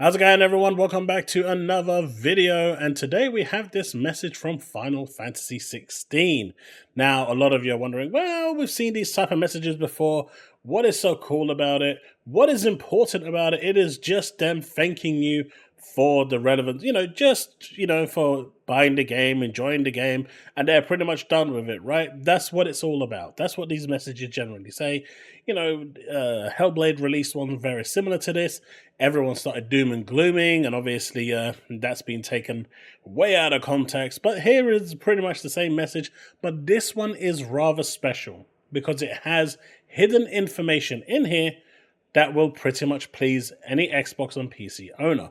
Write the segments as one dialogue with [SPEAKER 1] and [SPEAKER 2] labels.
[SPEAKER 1] How's it going, everyone? Welcome back to another video, and today we have this message from Final Fantasy 16. Now, a lot of you are wondering, well, we've seen these type of messages before. What is so cool about it? What is important about it? It is just them thanking you for the relevance, for buying the game, enjoying the game, and they're pretty much done with it, right? That's what it's all about. That's what these messages generally say. Hellblade released one very similar to this. Everyone started doom and glooming, and obviously that's been taken way out of context. But here is pretty much the same message, but this one is rather special because it has hidden information in here that will pretty much please any Xbox and PC owner.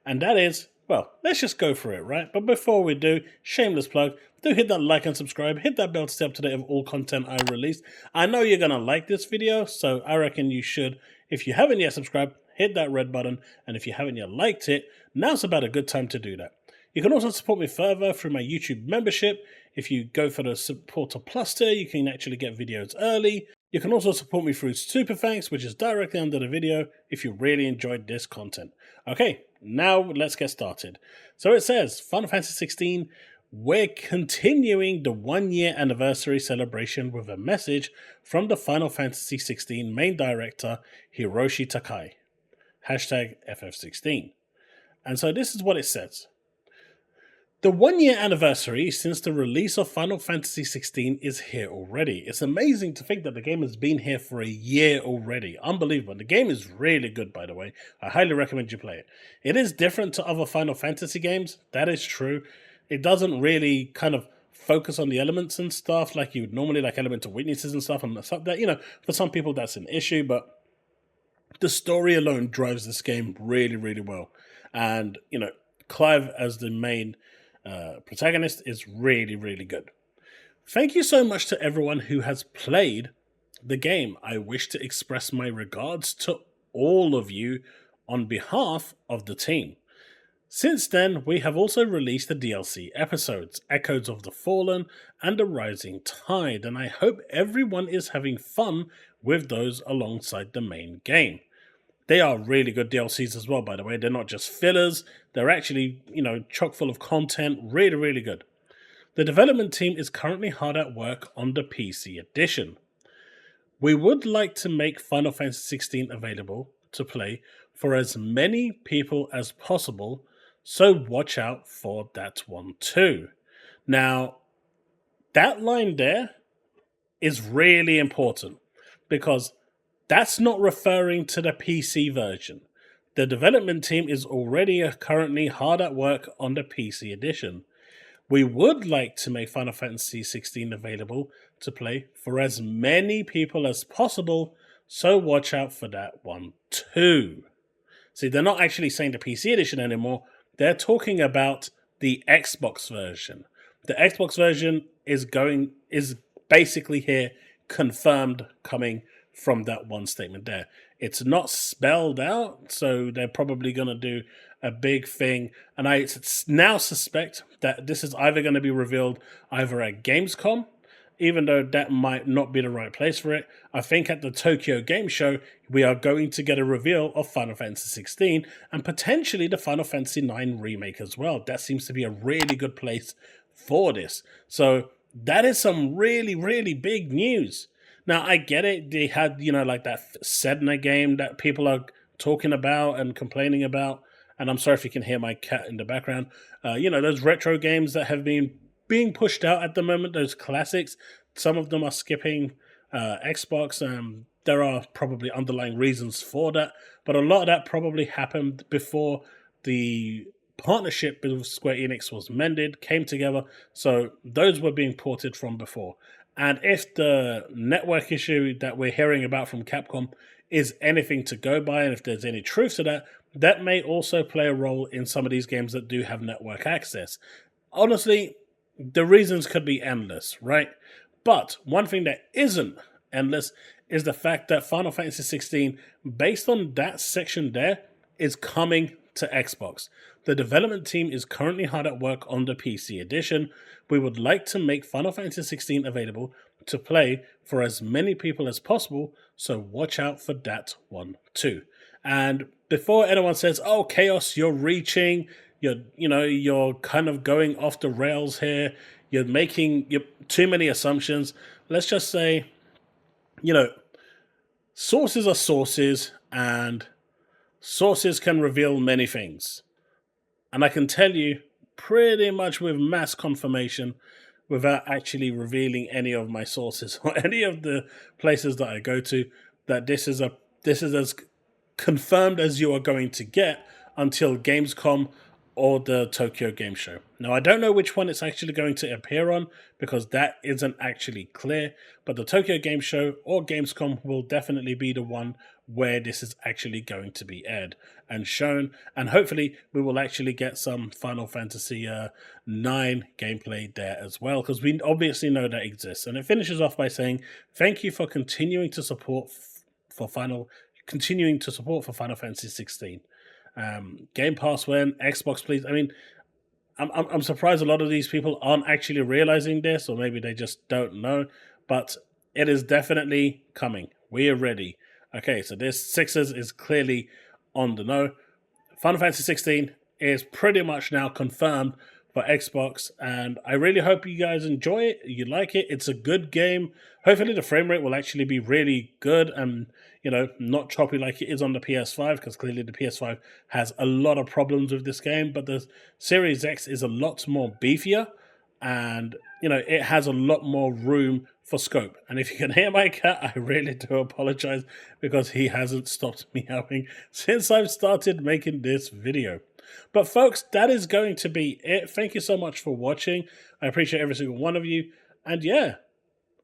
[SPEAKER 1] And that is, well, let's just go for it, right? But before we do, shameless plug, do hit that like and subscribe, hit that bell to stay up to date of all content I release. I know you're going to like this video, so I reckon you should. If you haven't yet subscribed, hit that red button, and if you haven't yet liked it, now's about a good time to do that. You can also support me further through my YouTube membership. If you go for the Supporter Plus tier, you can actually get videos early. You can also support me through Super Thanks, which is directly under the video if you really enjoyed this content. Okay, now let's get started. So it says, Final Fantasy 16, we're continuing the 1-year anniversary celebration with a message from the Final Fantasy 16 main director, Hiroshi Takai. Hashtag FF16. And so this is what it says. The 1-year anniversary since the release of Final Fantasy 16 is here already. It's amazing to think that the game has been here for a year already. Unbelievable. The game is really good, by the way. I highly recommend you play it. It is different to other Final Fantasy games. That is true. It doesn't really kind of focus on the elements and stuff like you would normally, like elemental weaknesses and stuff. And that, for some people that's an issue, but the story alone drives this game really, really well. And, Clive as the main protagonist is really, really good. Thank you so much to everyone who has played the game. I wish to express my regards to all of you on behalf of the team. Since then, we have also released the DLC episodes, Echoes of the Fallen and The Rising Tide, and I hope everyone is having fun with those alongside the main game. They are really good DLCs as well, by the way. They're not just fillers. They're actually, chock full of content. Really, really good. The development team is currently hard at work on the PC edition. We would like to make Final Fantasy XVI available to play for as many people as possible, so watch out for that one too. Now, that line there is really important because that's not referring to the PC version. The development team is already currently hard at work on the PC edition. We would like to make Final Fantasy XVI available to play for as many people as possible, so watch out for that one too. See, they're not actually saying the PC edition anymore. They're talking about the Xbox version. The Xbox version is basically here, confirmed, coming from that one statement there. It's not spelled out, so they're probably going to do a big thing. And I now suspect that this is either going to be revealed either at Gamescom, even though that might not be the right place for it. I think at the Tokyo Game Show, we are going to get a reveal of Final Fantasy XVI and potentially the Final Fantasy IX remake as well. That seems to be a really good place for this. So that is some really, really big news. Now, I get it. They had, like that Sedna game that people are talking about and complaining about. And I'm sorry if you can hear my cat in the background. Those retro games that have been being pushed out at the moment, those classics. Some of them are skipping Xbox. There are probably underlying reasons for that. But a lot of that probably happened before the partnership with Square Enix was mended, came together. So those were being ported from before. And if the network issue that we're hearing about from Capcom is anything to go by, and if there's any truth to that, that may also play a role in some of these games that do have network access. Honestly, the reasons could be endless, right? But one thing that isn't endless is the fact that Final Fantasy XVI, based on that section there, is coming to Xbox. The development team is currently hard at work on the PC edition. We would like to make Final Fantasy XVI available to play for as many people as possible, so watch out for that one too. And before anyone says, "Oh, Chaos, you're reaching, you're kind of going off the rails here, you're making too many assumptions," let's just say, sources are sources, and sources can reveal many things. And I can tell you pretty much with mass confirmation, without actually revealing any of my sources or any of the places that I go to, that this is as confirmed as you are going to get until Gamescom or the Tokyo Game Show. Now, I don't know which one it's actually going to appear on because that isn't actually clear, but the Tokyo Game Show or Gamescom will definitely be the one where this is actually going to be aired and shown, and hopefully we will actually get some Final Fantasy 9 gameplay there as well, because we obviously know that exists. And it finishes off by saying, "Thank you for continuing to support for Final Fantasy 16. Game Pass when, Xbox please." I mean, I'm surprised a lot of these people aren't actually realizing this, or maybe they just don't know, but it is definitely coming. We are ready. Okay, so this Sixers is clearly on the know. Final Fantasy 16 is pretty much now confirmed for Xbox, and I really hope you guys enjoy it, you like it. It's a good game. Hopefully the frame rate will actually be really good and, not choppy like it is on the PS5, because clearly the PS5 has a lot of problems with this game, but the Series X is a lot more beefier, and, it has a lot more room for scope. And if you can hear my cat, I really do apologize, because he hasn't stopped meowing since I've started making this video. But folks, that is going to be it. Thank you so much for watching. I appreciate every single one of you. And yeah,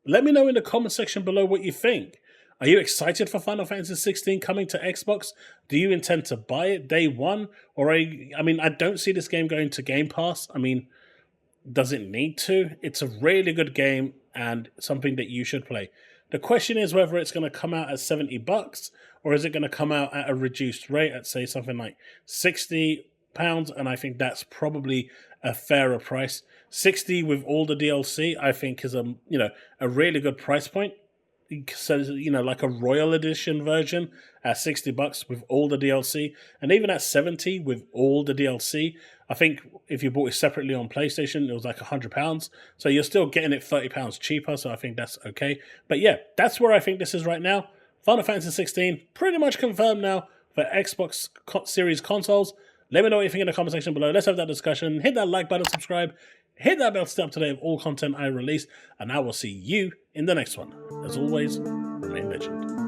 [SPEAKER 1] let me know in the comment section below what you think. Are you excited for Final Fantasy 16 coming to Xbox? Do you intend to buy it day one? Or I don't see this game going to Game Pass. Does it need to? It's a really good game and something that you should play. The question is whether it's going to come out at $70 or is it going to come out at a reduced rate at, say, something like £60, and I think that's probably a fairer price. 60 with all the DLC, I think, is a really good price point. So, like a Royal Edition version at $60 with all the DLC, and even at 70 with all the DLC. I think if you bought it separately on PlayStation, it was like £100. So you're still getting it £30 cheaper. So I think that's okay. But yeah, that's where I think this is right now. Final Fantasy 16 pretty much confirmed now for Xbox Series consoles. Let me know what you think in the comment section below. Let's have that discussion. Hit that like button, subscribe, hit that bell to stay up to date with all content I release, and I will see you in the next one. As always, remain legend.